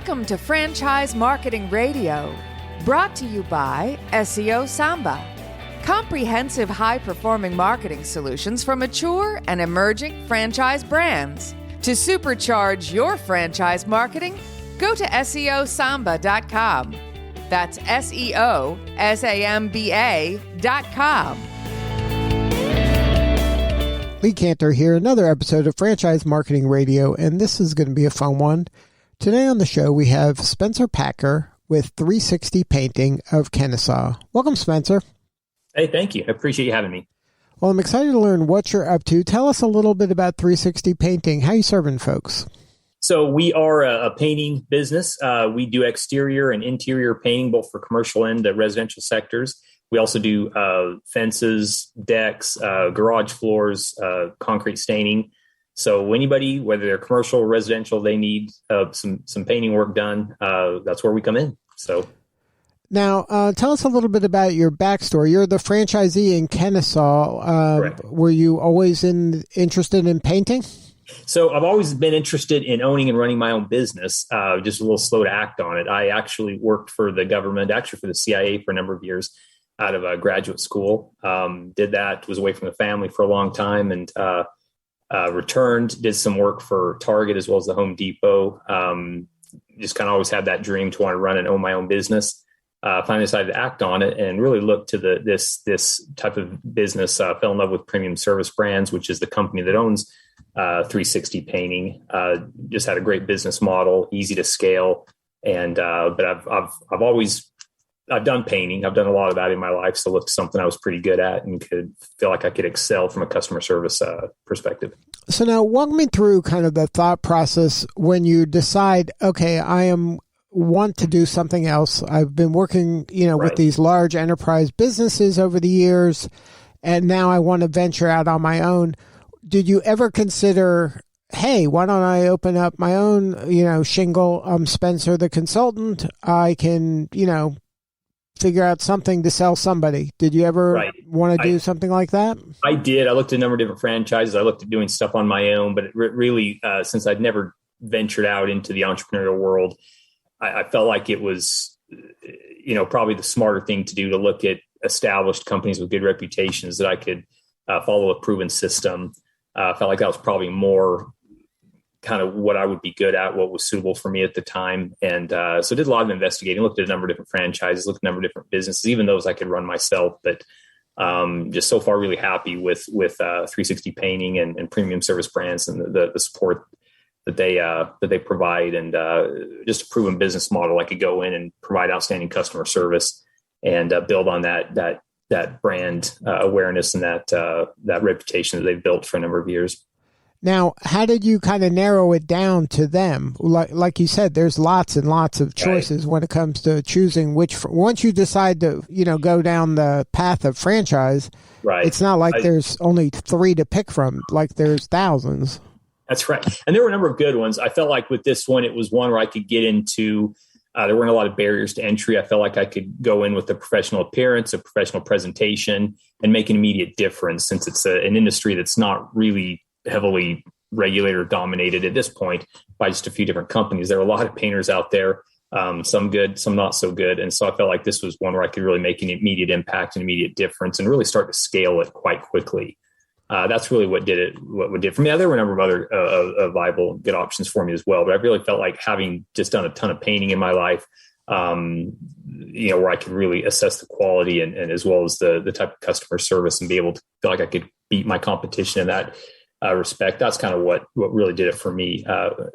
Welcome to Franchise Marketing Radio, brought to you by SeoSamba. Comprehensive high-performing marketing solutions for mature and emerging franchise brands. To supercharge your franchise marketing, go to SeoSamba.com. That's SeoSamba.com. Lee Cantor here, another episode of Franchise Marketing Radio, and this is going to be a fun one. Today on the show, we have Spencer Packer with 360 Painting of Kennesaw. Welcome, Spencer. Hey, thank you. I appreciate you having me. Well, I'm excited to learn what you're up to. Tell us a little bit about 360 Painting. How are you serving folks? So we are a painting business. We do exterior and interior painting, both for commercial and residential sectors. We also do fences, decks, garage floors, concrete staining. So anybody, whether they're commercial or residential, they need some painting work done. That's where we come in. So now, tell us a little bit about your backstory. You're the franchisee in Kennesaw. Correct. Were you always interested in painting? So I've always been interested in owning and running my own business, just a little slow to act on it. I actually worked for the government, actually for the CIA for a number of years out of graduate school. Did that, was away from the family for a long time, and returned, did some work for Target as well as the Home Depot. Just kind of always had that dream to want to run and own my own business. Finally decided to act on it and really look to this type of business. Fell in love with Premium Service Brands, which is the company that owns 360 Painting. Just had a great business model, easy to scale, and but I've done painting. I've done a lot of that in my life, so it looked something I was pretty good at and could feel like I could excel from a customer service perspective. So now walk me through kind of the thought process when you decide, okay, want to do something else. I've been working, with these large enterprise businesses over the years, and now I want to venture out on my own. Did you ever consider, hey, why don't I open up my own, shingle? I'm Spencer the consultant. I can, figure out something to sell somebody. Did you ever want to do something like that? I did. I looked at a number of different franchises. I looked at doing stuff on my own, but it really, since I'd never ventured out into the entrepreneurial world, I felt like it was, probably the smarter thing to do to look at established companies with good reputations that I could follow a proven system. I felt like that was probably more kind of what I would be good at, what was suitable for me at the time. And so I did a lot of investigating, looked at a number of different franchises, looked at a number of different businesses, even those I could run myself. But just so far really happy with 360 Painting and Premium Service Brands and the support that they provide, and just a proven business model. I could go in and provide outstanding customer service and build on that brand awareness and that reputation that they've built for a number of years. Now, how did you kind of narrow it down to them? Like you said, there's lots and lots of choices when it comes to choosing which. Once you decide to, go down the path of franchise, it's not like there's only 3 to pick from. Like there's thousands. That's right. And there were a number of good ones. I felt like with this one, it was one where I could get into, there weren't a lot of barriers to entry. I felt like I could go in with a professional appearance, a professional presentation, and make an immediate difference, since it's an industry that's not really heavily regulated or dominated at this point by just a few different companies. There are a lot of painters out there, some good, some not so good. And so I felt like this was one where I could really make an immediate impact, an immediate difference, and really start to scale it quite quickly. That's really what did it for me. There were a number of other viable, good options for me as well. But I really felt like, having just done a ton of painting in my life, where I could really assess the quality and as well as the type of customer service, and be able to feel like I could beat my competition in that respect. That's kind of what really did it for me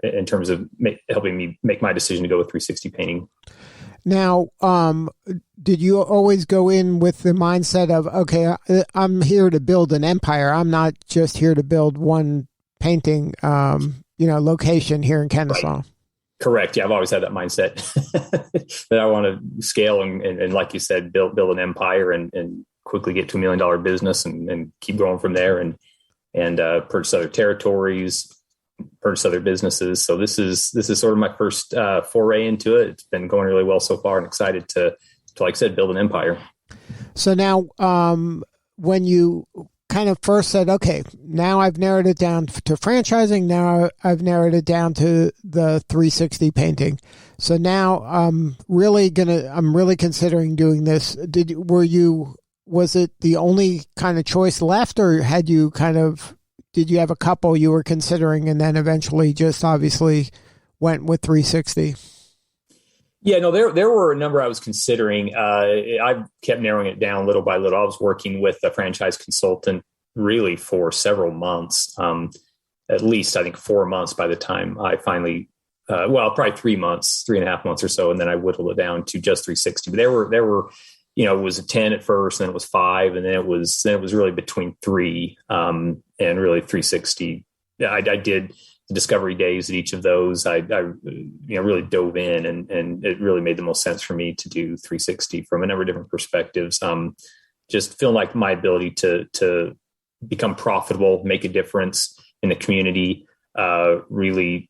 in terms of helping me make my decision to go with 360 Painting. Now, did you always go in with the mindset of, okay, I'm here to build an empire. I'm not just here to build one painting, location here in Kennesaw? Right. Correct. Yeah, I've always had that mindset that I want to scale and like you said, build an empire and quickly get to $1 million business and keep going from there and purchase other territories, purchase other businesses. So this is sort of my first foray into it. It's been going really well so far, and excited to like I said, build an empire. So now, when you kind of first said, okay, now I've narrowed it down to franchising. Now I've narrowed it down to the 360 painting. So now I'm really considering doing this. Was it the only kind of choice left, or did you have a couple you were considering and then eventually just obviously went with 360? Yeah, no, there were a number I was considering. I kept narrowing it down little by little. I was working with a franchise consultant really for several months, at least I think 4 months by the time I finally, probably 3 months, 3.5 months or so. And then I whittled it down to just 360. But there were, it was a 10 at first, and then it was 5, and then it was really between 3 and really 360. I did the discovery days at each of those. I really dove in, and it really made the most sense for me to do 360 from a number of different perspectives. Just feeling like my ability to become profitable, make a difference in the community, really,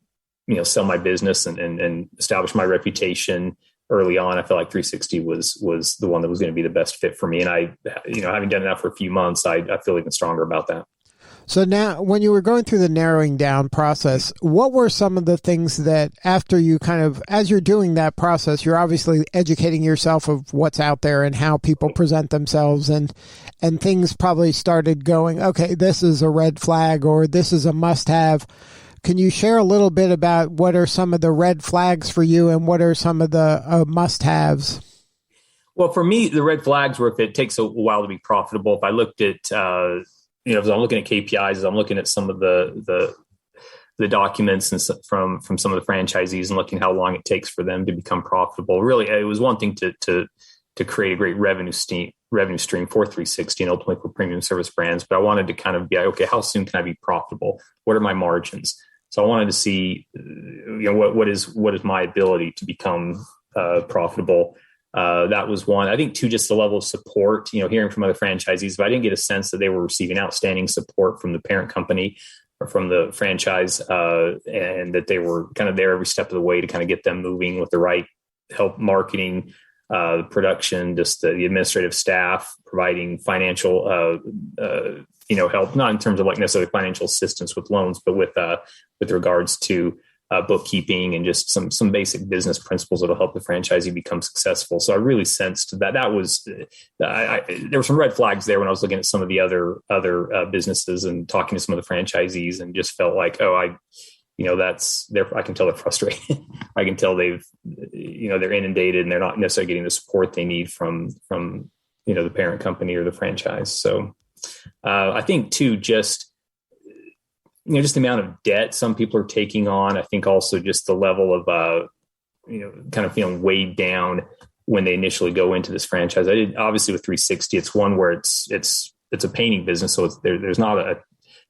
sell my business and establish my reputation early on. I felt like 360 was the one that was going to be the best fit for me. And I, having done that for a few months, I feel even stronger about that. So now, when you were going through the narrowing down process, what were some of the things that after you as you're doing that process, you're obviously educating yourself of what's out there and how people present themselves, and things probably started going, okay, this is a red flag or this is a must-have. Can you share a little bit about what are some of the red flags for you and what are some of the must-haves? Well, for me, the red flags were if it takes a while to be profitable. If I looked at as I'm looking at KPIs, as I'm looking at some of the documents and from some of the franchisees and looking how long it takes for them to become profitable. Really, it was one thing to create a great revenue stream for 360 and ultimately for premium service brands. But I wanted to kind of be like, okay, how soon can I be profitable? What are my margins? So I wanted to see, what is my ability to become profitable. That was one. I think two, just the level of support, hearing from other franchisees, but I didn't get a sense that they were receiving outstanding support from the parent company or from the franchise, and that they were kind of there every step of the way to kind of get them moving with the right help, marketing, production, just the administrative staff, providing financial, help, not in terms of like necessarily financial assistance with loans, but with regards to bookkeeping and just some basic business principles that'll help the franchisee become successful. So I really sensed that was there were some red flags there when I was looking at some of the other businesses and talking to some of the franchisees, and just felt like, I can tell they're frustrated. I can tell they're inundated and they're not necessarily getting the support they need from the parent company or the franchise. So I think too, just the amount of debt some people are taking on. I think also just the level of, kind of feeling weighed down when they initially go into this franchise. I did, obviously with 360, it's one where it's a painting business. So there's not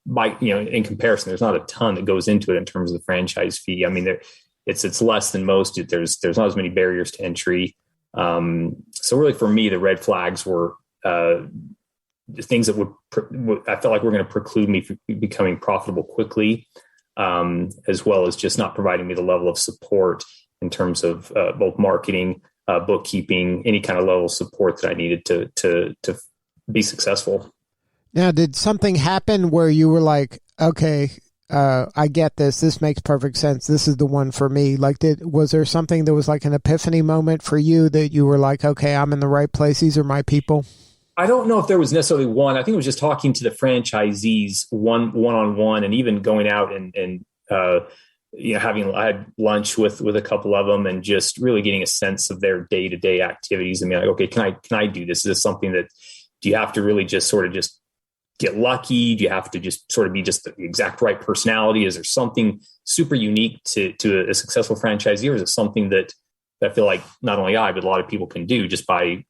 in comparison, there's not a ton that goes into it in terms of the franchise fee. I mean, it's less than most. There's not as many barriers to entry. So really for me, the red flags were, things that I felt like were going to preclude me from becoming profitable quickly, as well as just not providing me the level of support in terms of both marketing, bookkeeping, any kind of level of support that I needed to be successful. Now, did something happen where you were like, okay, I get this. This makes perfect sense. This is the one for me. Like, was there something that was like an epiphany moment for you that you were like, okay, I'm in the right place. These are my people? I don't know if there was necessarily one. I think it was just talking to the franchisees one-on-one, and even going out and I had lunch with a couple of them, and just really getting a sense of their day-to-day activities and being like, okay, can I do this? Is this something that, do you have to really just sort of just get lucky? Do you have to just sort of be just the exact right personality? Is there something super unique to a successful franchisee, or is it something that I feel like not only but a lot of people can do just by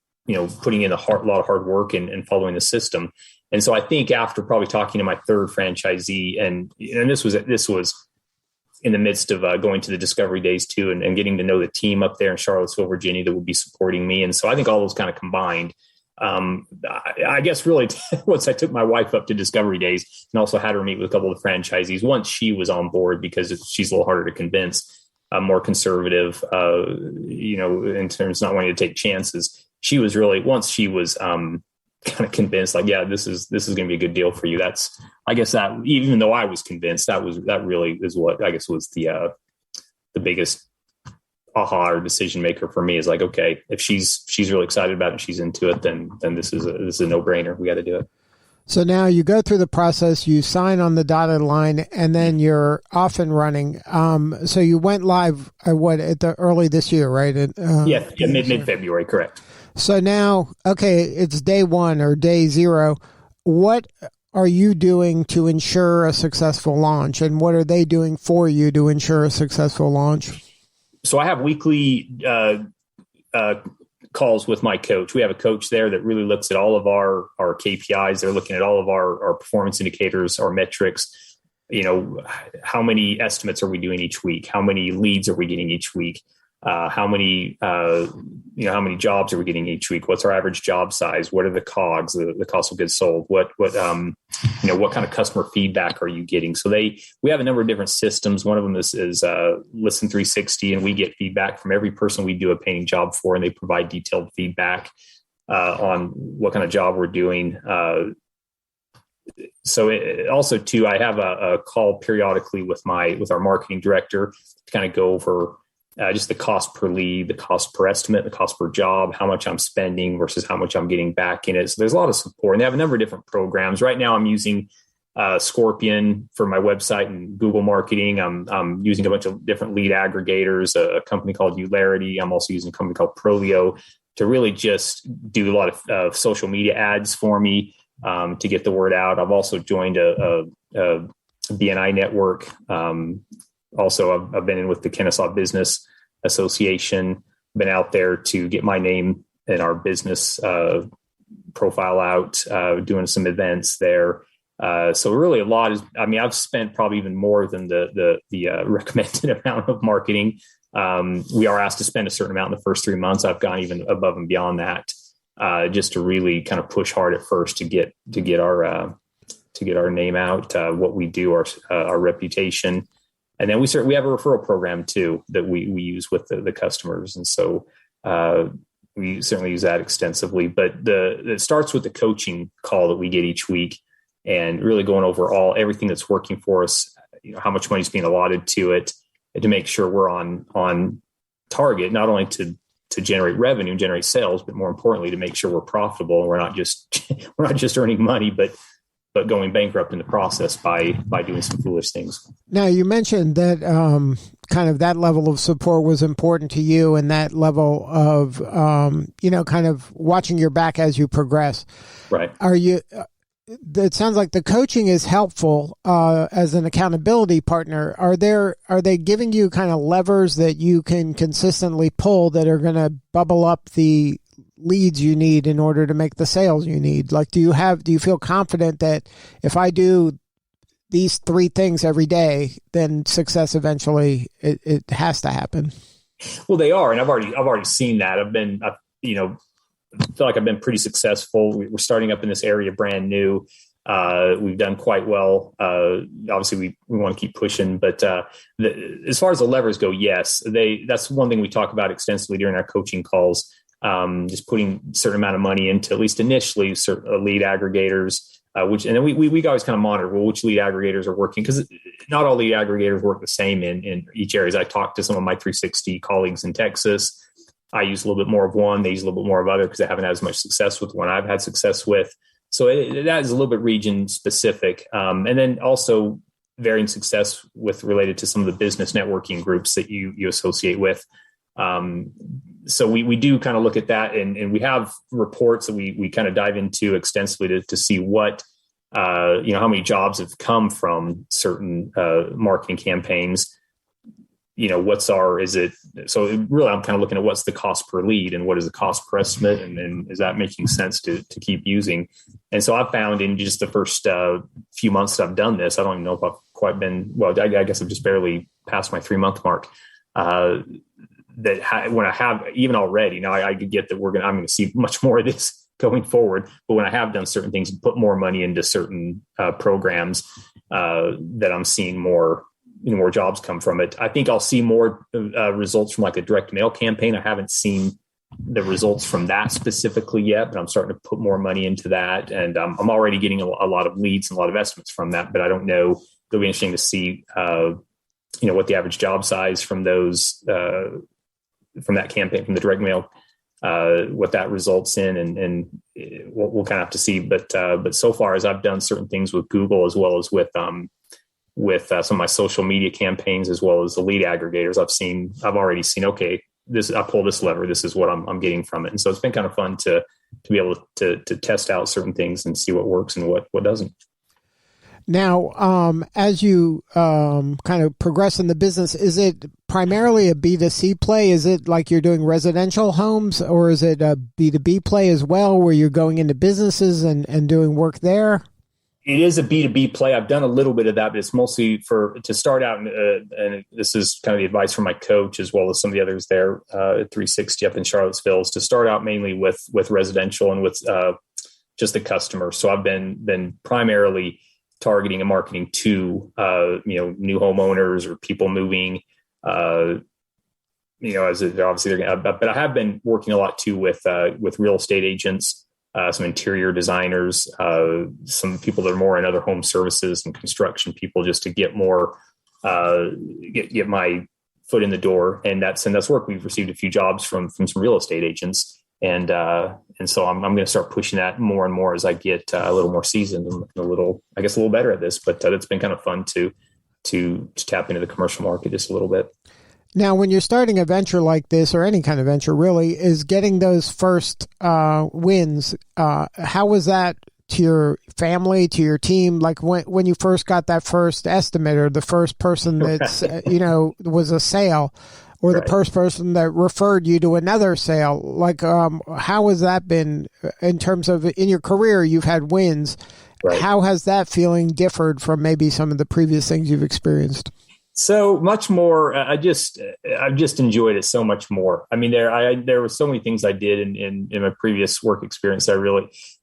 putting in a lot of hard work and following the system? And so I think after probably talking to my third franchisee, and this was in the midst of going to the discovery days too, and getting to know the team up there in Charlottesville, Virginia, that would be supporting me. And so I think all those kind of combined, I guess really once I took my wife up to discovery days and also had her meet with a couple of the franchisees, once she was on board, because she's a little harder to convince, more conservative, in terms of not wanting to take chances. She was really, once she was kind kind of convinced, like, yeah, this is going to be a good deal for you. That's, I guess that, even though I was convinced, that really is what I guess was the biggest aha or decision maker for me, is like, okay, if she's really excited about it and she's into it, then this is a no brainer. We got to do it. So now you go through the process, you sign on the dotted line, and then you're off and running. So you went live early this year, right? Mid-February, correct. So now, okay, it's day one or day zero. What are you doing to ensure a successful launch, and what are they doing for you to ensure a successful launch? So I have weekly calls with my coach. We have a coach there that really looks at all of our KPIs. They're looking at all of our performance indicators, our metrics. How many estimates are we doing each week? How many leads are we getting each week? How many jobs are we getting each week? What's our average job size? What are the COGS, the cost of goods sold? What kind of customer feedback are you getting? So we have a number of different systems. One of them is Listen 360, and we get feedback from every person we do a painting job for, and they provide detailed feedback on what kind of job we're doing. Also too, I have a call periodically with our marketing director to kind of go over just the cost per lead, the cost per estimate, the cost per job, how much I'm spending versus how much I'm getting back in it. So there's a lot of support, and they have a number of different programs. Right now I'm using Scorpion for my website and Google marketing. I'm using a bunch of different lead aggregators, a company called Ularity. I'm also using a company called Prolio to really just do a lot of social media ads for me to get the word out. I've also joined a BNI network. Also, I've been in with the Kennesaw Business Association, been out there to get my name and our business profile out, doing some events there. So really a lot is, I've spent probably even more than the recommended amount of marketing. We are asked to spend a certain amount in the first 3 months. I've gone even above and beyond that, just to really kind of push hard at first to get our name out, what we do, our reputation. And then we have a referral program too that we use with the customers. And so we certainly use that extensively, but it starts with the coaching call that we get each week and really going over everything that's working for us, how much money is being allotted to it, and to make sure we're on target, not only to generate revenue and generate sales, but more importantly, to make sure we're profitable and we're not just earning money, but going bankrupt in the process by doing some foolish things. Now, you mentioned that kind of that level of support was important to you, and that level of, kind of watching your back as you progress. Right. It sounds like the coaching is helpful as an accountability partner. Are they giving you kind of levers that you can consistently pull that are going to bubble up the leads you need in order to make the sales you need? Like, do you feel confident that if I do these 3 things every day, then success eventually it has to happen? Well, they are, and I've already seen that. I feel like I've been pretty successful. We're starting up in this area, brand new. We've done quite well. Obviously, we want to keep pushing, but as far as the levers go, yes, that's one thing we talk about extensively during our coaching calls. Just putting a certain amount of money into, at least initially, certain lead aggregators, and then we always kind of monitor which lead aggregators are working, because not all lead aggregators work the same in each area. As I talked to some of my 360 colleagues in Texas, I use a little bit more of one, they use a little bit more of other because they haven't had as much success with one I've had success with. So that is a little bit region specific. And then also varying success related to some of the business networking groups that you associate with. So we do kind of look at that, and we have reports that we kind of dive into extensively to see what, how many jobs have come from certain marketing campaigns. So I'm kind of looking at what's the cost per lead and what is the cost per estimate, and then is that making sense to keep using? And so I've found in just the first few months that I've done this, I don't even know if I've quite been, I guess I've just barely passed my 3-month mark. When I have, even already, now I get that I'm going to see much more of this going forward. But when I have done certain things and put more money into certain programs, that I'm seeing more jobs come from it. I think I'll see more results from like a direct mail campaign. I haven't seen the results from that specifically yet, but I'm starting to put more money into that. And I'm already getting a lot of leads and a lot of estimates from that, but I don't know. It'll be interesting to see, what the average job size from those, from that campaign, from the direct mail, what that results in, and we'll kind of have to see. But so far, as I've done certain things with Google, as well as with some of my social media campaigns, as well as the lead aggregators, I've already seen, okay, I pull this lever, this is what I'm getting from it. And so it's been kind of fun to be able to test out certain things and see what works and what doesn't. Now, as you kind of progress in the business, is it primarily a B2C play? Is it like you're doing residential homes, or is it a B2B play as well, where you're going into businesses and doing work there? It is a B2B play. I've done a little bit of that, but it's mostly to start out. And this is kind of the advice from my coach, as well as some of the others there at 360 up in Charlottesville, is to start out mainly with residential and with just the customer. So I've been primarily targeting and marketing to new homeowners or people moving. As obviously they're going to, but I have been working a lot too with real estate agents. Some interior designers, some people that are more in other home services and construction people, just to get more, get my foot in the door. And that's work. We've received a few jobs from some real estate agents. And so I'm going to start pushing that more and more as I get a little more seasoned and a little better at this, but it's been kind of fun to tap into the commercial market just a little bit. Now, when you're starting a venture like this, or any kind of venture really, is getting those first wins. How was that to your family, to your team? Like when you first got that first estimate, or the first person that's, was a sale, or the first person that referred you to another sale, like how has that been in terms of in your career? You've had wins. Right. How has that feeling differed from maybe some of the previous things you've experienced? So much more. I've just enjoyed it so much more. I mean, there were so many things I did in my previous work experience. It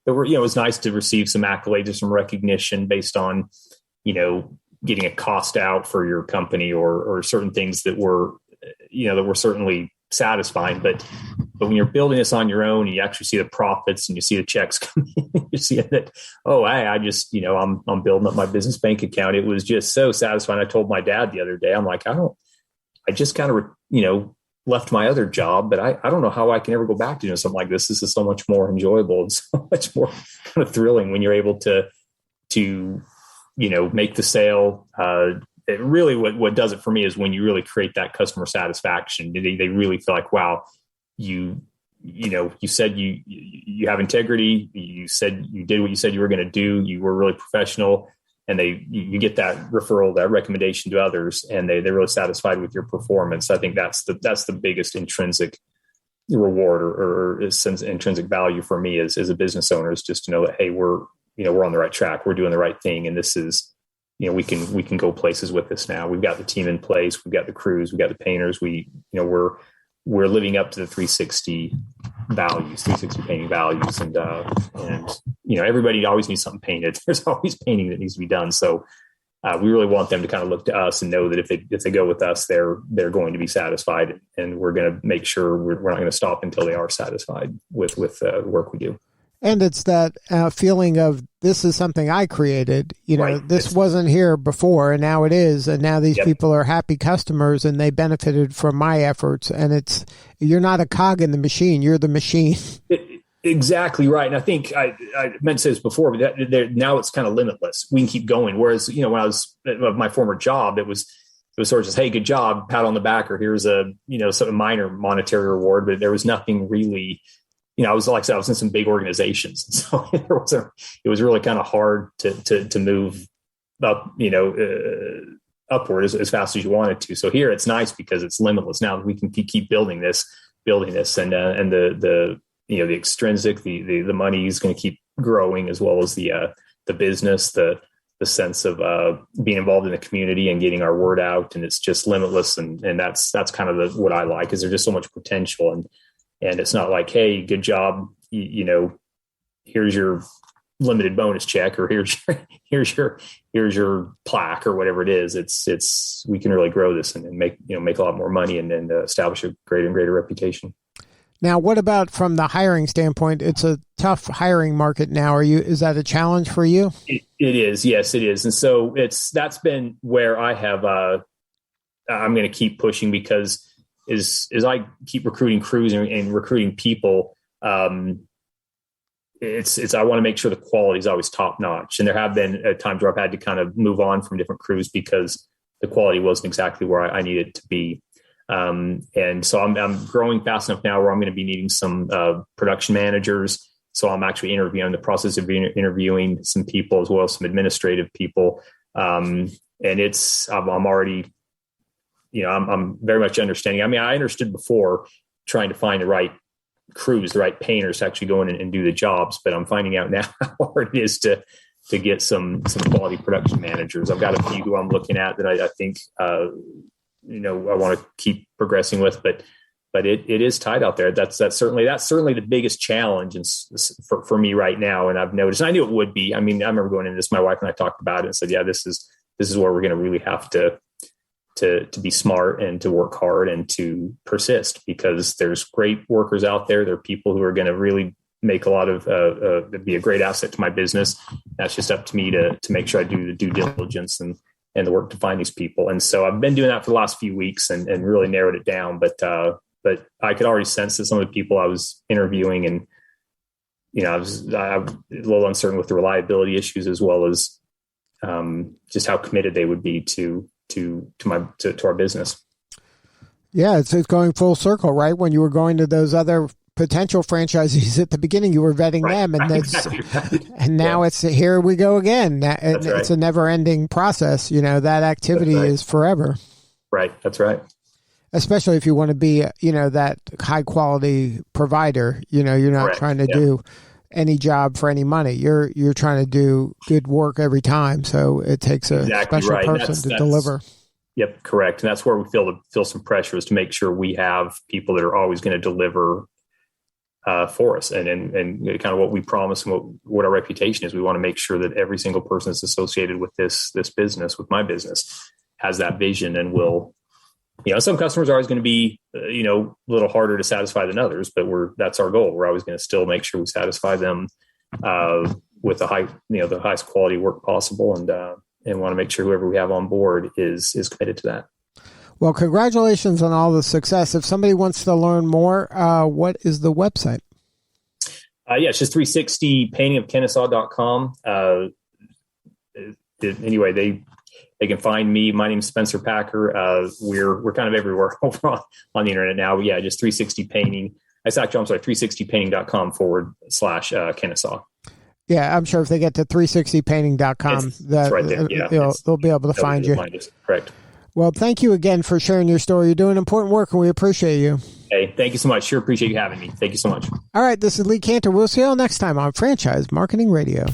was nice to receive some accolades or some recognition based on, getting a cost out for your company or certain things that were certainly satisfying. But when you're building this on your own, and you actually see the profits and you see the checks come in, you see that, I'm building up my business bank account. It was just so satisfying. I told my dad the other day, I'm like, I just kind of, left my other job, but I don't know how I can ever go back to doing something like this. This is so much more enjoyable and so much more kind of thrilling when you're able to make the sale. It really, what does it for me is when you really create that customer satisfaction. They really feel like, wow, you said you have integrity. You said you did what you said you were going to do. You were really professional, and you get that referral, that recommendation to others, and they're really satisfied with your performance. I think that's the biggest intrinsic reward or intrinsic value for me as a business owner, is just to know that, hey, we're on the right track. We're doing the right thing, and this is. We can go places with this now. We've got the team in place. We've got the crews. We've got the painters. We're living up to the 360 values, 360 painting values, and everybody always needs something painted. There's always painting that needs to be done. So we really want them to kind of look to us and know that if they go with us, they're going to be satisfied, and we're going to make sure we're not going to stop until they are satisfied with the work we do. And it's that feeling of, this is something I created. Right. This wasn't here before, and now it is. And now these people are happy customers, and they benefited from my efforts. And you're not a cog in the machine. You're the machine. Exactly right. And I think I meant to say this before, but now it's kind of limitless. We can keep going. Whereas, when I was at my former job, it was sort of just, hey, good job, pat on the back, or here's a, sort of minor monetary reward, but there was nothing really. I was like I said, I was in some big organizations, so it was really kind of hard to move up, upward as fast as you wanted to. So here it's nice because it's limitless. Now we can keep building this, and the extrinsic, the money is going to keep growing, as well as the business, the sense of being involved in the community and getting our word out, and it's just limitless, and that's kind of what I like, is there's just so much potential. And it's not like, hey, good job, here's your limited bonus check, or here's your plaque, or whatever it is. We can really grow this and make a lot more money and establish a greater and greater reputation. Now, what about from the hiring standpoint? It's a tough hiring market now. Is that a challenge for you? It is. Yes, it is. And so that's been where I have, I'm going to keep pushing, because as I keep recruiting crews and recruiting people, I want to make sure the quality is always top notch. And there have been times where I've had to kind of move on from different crews because the quality wasn't exactly where I needed it to be. And so I'm growing fast enough now where I'm going to be needing some production managers. So I'm actually in the process of interviewing some people, as well as some administrative people. And I'm already, I'm very much understanding. I mean, I understood before trying to find the right crews, the right painters to actually go in and do the jobs, but I'm finding out now how hard it is to get some quality production managers. I've got a few who I'm looking at that I think, I want to keep progressing with, but it is tight out there. That's certainly the biggest challenge for me right now. And I've noticed, and I knew it would be. I mean, I remember going into this, my wife and I talked about it and said, yeah, this is where we're going to really have to be smart and to work hard and to persist, because there's great workers out there. There are people who are going to really make a lot of, be a great asset to my business. That's just up to me to make sure I do the due diligence and the work to find these people. And so I've been doing that for the last few weeks and really narrowed it down. But I could already sense that some of the people I was interviewing, and, I was a little uncertain with the reliability issues, as well as just how committed they would be to our business. Yeah, it's going full circle, right? When you were going to those other potential franchisees at the beginning, you were vetting them, and exactly right. And now it's here we go again. It's a never-ending process. That activity is forever. Right. That's right. Especially if you want to be, that high-quality provider. You're not trying to do any job for any money. You're trying to do good work every time. So it takes a special person to deliver. Yep, correct. And that's where we feel some pressure, is to make sure we have people that are always going to deliver for us, and kind of what we promise and what our reputation is. We want to make sure that every single person that's associated with this business, with my business, has that vision, and will. Some customers are always going to be, a little harder to satisfy than others, but that's our goal. We're always going to still make sure we satisfy them with the highest quality work possible, and want to make sure whoever we have on board is committed to that. Well, congratulations on all the success. If somebody wants to learn more, what is the website? It's just 360paintingofkennesaw.com. Anyway, they can find me. My name's Spencer Packer. We're kind of everywhere over on the internet now. But just 360 Painting. That's actually, I'm sorry, 360painting.com/Kennesaw. Yeah, I'm sure if they get to 360painting.com, they'll be able to find you. Correct. Well, thank you again for sharing your story. You're doing important work, and we appreciate you. Hey, thank you so much. Sure appreciate you having me. Thank you so much. All right, this is Lee Cantor. We'll see you all next time on Franchise Marketing Radio.